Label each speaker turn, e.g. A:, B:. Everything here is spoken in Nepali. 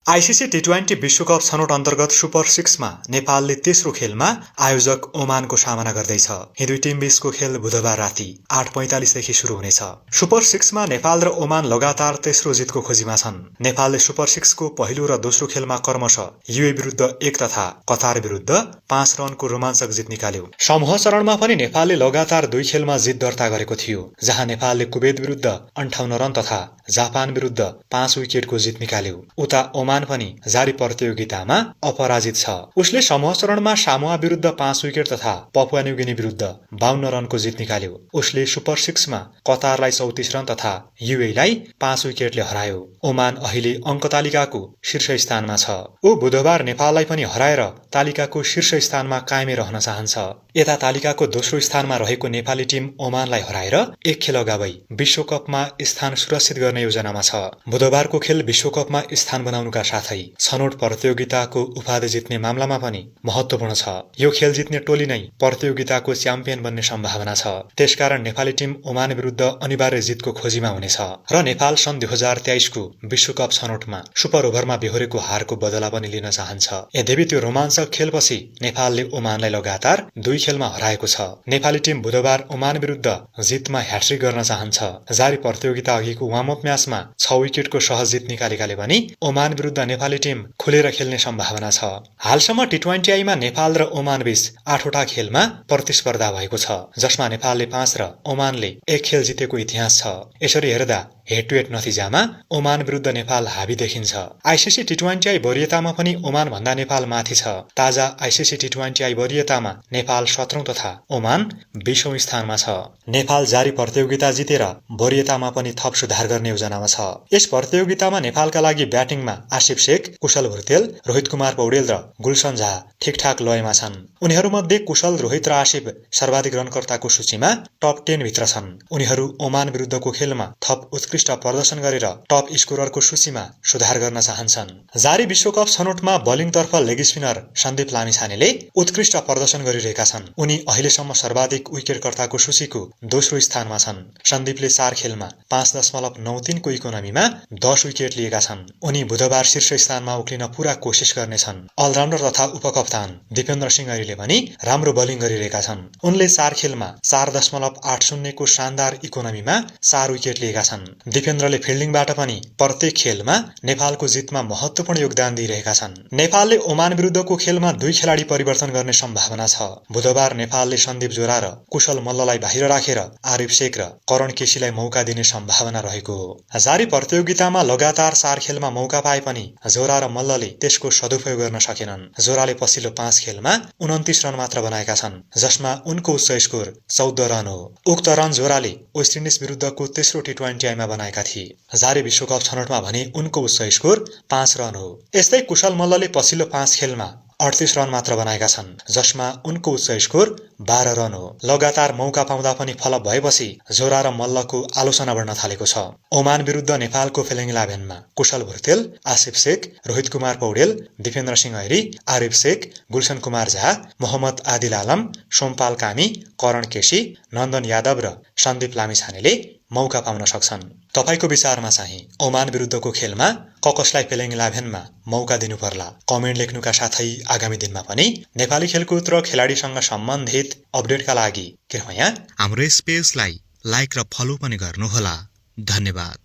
A: आइसिसी टी20 विश्वकप छनौट अन्तर्गत सुपर 6 मा नेपालले तेस्रो खेलमा आयोजक ओमानको सामना गर्दैछ। यी दुई टिम बीचको खेल बुधबार राति 8:45 देखि शुरू हुनेछ। सुपर 6 मा नेपाल र ओमान लगातार तेस्रो जितको खोजीमा छन्। नेपालले सुपर 6 को पहिलो र दोस्रो खेलमा क्रमशः युए विरुद्ध 1 तथा कतार विरुद्ध 5 रनको रोमाञ्चक जित निकाल्यो। समूह चरणमा पनि नेपालले लगातार 2 खेलमा जित दर्ता गरेको थियो, जहाँ नेपालले कुवेत विरुद्ध 58 रन तथा जापान विरुद्ध 5 विकेटको जित निकाल्यो। उता ओमान पनि जारी प्रतियोगितामा अपराजित छ। उसले समूह चरणमा सामोआ विरुद्ध 5 विकेट तथा पपुवा न्युगिनी विरुद्ध 52 रनको जित निकाल्यो। उसले सुपर 6 मा कतारलाई 34 रन तथा युएलाई 5 विकेटले हरायो। ओमान अहिले अङ्क तालिकाको शीर्ष स्थानमा छ। ऊ बुधबार नेपाललाई पनि हराएर तालिकाको शीर्ष स्थानमा कायमै रहन चाहन्छ। यता तालिकाको दोस्रो स्थानमा रहेको नेपाली टिम ओमानलाई हराएर 1 खेल अगावै विश्वकपमा स्थान सुरक्षित गर्ने योजनामा छ। बुधबारको खेल विश्वकपमा स्थान बनाउनुका साथै छनौट प्रतियोगिताको उपाधि जित्ने मामलामा पनि महत्वपूर्ण छ। यो खेल जित्ने टोली नै प्रतियोगिताको च्याम्पियन बन्ने सम्भावना छ। त्यसकारण नेपाली टिम ओमान विरुद्ध अनिवार्य जितको खोजीमा हुनेछ र नेपाल सन् 2023 को विश्वकप छनौटमा सुपर ओभरमा बेहोरेको हारको बदला पनि लिन चाहन्छ। यद्यपि त्यो रोमाञ्चक खेलपछि नेपालले ओमानलाई लगातार 2 खेलमा हराएको छ। नेपाली टिम बुधबार ओमान विरुद्ध जितमा ह्याट्रिक गर्न चाहन्छ। जारी प्रतियोगिता अघिको वार्म अप म्याचमा 6 विकेटको सहज जित निकालेकाले पनि ओमान विरुद्ध नेपाली टिम खुलेर खेल्ने सम्भावना छ। हालसम्म टी20 मा नेपाल र ओमान बीच 8 वटा खेलमा प्रतिस्पर्धा भएको छ, जसमा नेपालले 5 र ओमानले 1 खेल जितेको इतिहास छ। यसरी हेर्दा हेड टु हेड नतिजामा ओमान विरुद्ध नेपाल हावी देखिन्छ। आइसिसी टी20 वरियतामा पनि ओमान भन्दा नेपाल माथि छ। ताजा आइसिसी टी20 वरियतामा नेपाल 17औं तथा ओमान 20औं स्थानमा छ। नेपाल जारी प्रतियोगिता जितेर वरियतामा पनि थप सुधार गर्ने योजनामा छ। यस प्रतियोगितामा नेपालका लागि ब्याटिङमा आसिफ शेख, कुशल भुर्तेल, रोहित कुमार पौडेल र गुलसन झा ठिकठाक लयमा छन्। उनीहरूमध्ये कुशल, रोहित र आसिफ सर्वाधिक रनकर्ताको सूचीमा टप 10 भित्र छन्। उनीहरू ओमान विरुद्धको खेलमा थप उत्कृष्ट प्रदर्शन गरेर टप स्कोररको सूचीमा सुधार गर्न चाहन्छन्। जारी विश्वकप छनौटमा बलिङतर्फ लेग स्पिनर सन्दीप लामिछानेले उत्कृष्ट प्रदर्शन गरिरहेका छन्। उनी अहिलेसम्म सर्वाधिक विकेटकर्ताको सूचीको दोस्रो स्थानमा छन्। सन्दीपले 4 खेलमा 5.93 को इकोनोमीमा 10 विकेट लिएका छन्। उनी बुधबार शीर्ष स्थानमा उक्लिन पूरा कोसिस गर्नेछन्। अलराउन्डर तथा उपकप्तान दिपेन्द्र सिंह ऐरीले पनि राम्रो बलिङ गरिरहेका छन्। उनले 4 खेलमा 4.80 को शानदार इकोनोमीमा 4 विकेट लिएका छन्। दिपेन्द्रले फिल्डिङबाट पनि प्रत्येक खेलमा नेपालको जितमा महत्वपूर्ण योगदान दिइरहेका छन्। नेपालले ओमान विरुद्धको खेलमा 2 खेलाडी परिवर्तन गर्ने सम्भावना छ। बुधबार नेपालले सन्दीप जोरा र कुशल मल्ललाई बाहिर राखेर आरिफ शेख र करण केसीलाई मौका दिने सम्भावना रहेको हो। जारी प्रतियोगितामा लगातार 4 खेलमा मौका पाए पनि जोरा र मल्लले त्यसको सदुपयोग गर्न सकेनन्। जोराले पछिल्लो 5 खेलमा 29 रन मात्र बनाएका छन्, जसमा उनको उच्च स्कोर 14 रन हो। उक्त रन जोराले वेस्ट इन्डिज विरुद्धको तेस्रो टी20 मा बनाएका थिए। जारी विश्वकप छनौटमा भने उनको उच्च स्कोर 5 रन हो। यस्तै कुशल मल्लले पछिल्लो 5 खेलमा 38 रन मात्र बनाएका छन्, जसमा उनको उच्च स्कोर 12 रन हो। लगातार मौका पाउँदा पनि फ्लप भएपछि जोरा र मल्लको आलोचना बढ्न थालेको छ। ओमान विरुद्ध नेपालको प्लेइङ 11मा कुशल भुर्तेल, आसिफ शेख, रोहित कुमार पौडेल, दिपेन्द्र सिंह ऐरी, आरिफ शेख, गुलसन कुमार झा, मोहम्मद आदिल आलम, सोमपाल कामी, करण केसी, नन्दन यादव र सन्दीप लामिछानेले मौका पाउन सक्छन्। तपाईको विचारमा चाहिँ ओमान विरुद्धको खेलमा कसलाई प्लेइङ 11मा मौका दिनु पर्ला? कमेन्ट लेख्नुका साथै आगामी दिनमा पनि नेपाली खेलकुद र खेलाडीसँग सम्बन्धित अपडेटका लागि कृपया हाम्रो यस पेजलाई लाइक र फलो पनि गर्नुहोला। धन्यवाद।